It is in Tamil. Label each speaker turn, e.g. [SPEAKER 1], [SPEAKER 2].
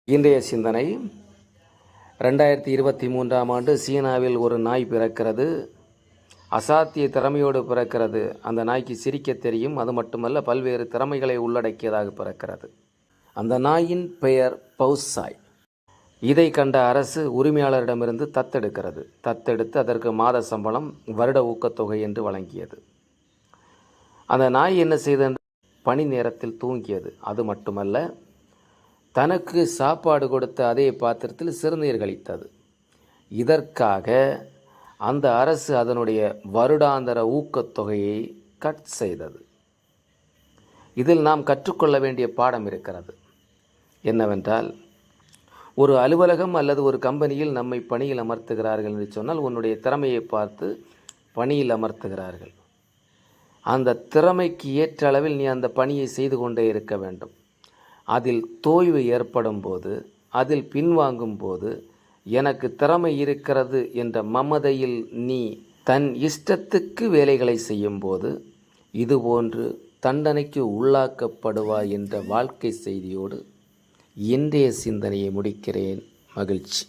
[SPEAKER 1] இன்றைய சிந்தனை 2023ஆம் ஆண்டு சீனாவில் ஒரு நாய் பிறக்கிறது. அசாத்திய திறமையோடு பிறக்கிறது. அந்த நாய்க்கு சிரிக்க தெரியும். அது மட்டுமல்ல, பல்வேறு திறமைகளை உள்ளடக்கியதாக பிறக்கிறது. அந்த நாயின் பெயர் பவுசாய். இதை கண்ட அரசு உரிமையாளரிடமிருந்து தத்தெடுக்கிறது. தத்தெடுத்து அதற்கு மாத சம்பளம், வருட ஊக்கத்தொகை என்று வழங்கியது. அந்த நாய் என்ன செய்தது? பணி நேரத்தில் தூங்கியது. அது மட்டுமல்ல, தனக்கு சாப்பாடு கொடுத்த அதே பாத்திரத்தில் சிறுநீர் கழித்தது. இதற்காக அந்த அரசு அதனுடைய வருடாந்திர ஊக்கத்தொகையை கட் செய்தது. இதில் நாம் கற்றுக்கொள்ள வேண்டிய பாடம் இருக்கிறது. என்னவென்றால், ஒரு அலுவலகம் அல்லது ஒரு கம்பெனியில் நம்மை பணியில் அமர்த்துகிறார்கள் என்று சொன்னால், உன்னுடைய திறமையை பார்த்து பணியில் அமர்த்துகிறார்கள். அந்த திறமைக்கு ஏற்ற அளவில் நீ அந்த பணியை செய்து கொண்டே இருக்க வேண்டும். அதில் தோய்வு ஏற்படும் போது, அதில் பின்வாங்கும் போது, எனக்கு திறமை இருக்கிறது என்ற மமதையில் நீ தன் இஷ்டத்துக்கு வேலைகளை செய்யும்போது இதுபோன்று தண்டனைக்கு உள்ளாக்கப்படுவாய் என்ற வாழ்க்கை செய்தியோடு இன்றைய சிந்தனையை முடிக்கிறேன். மகிழ்ச்சி.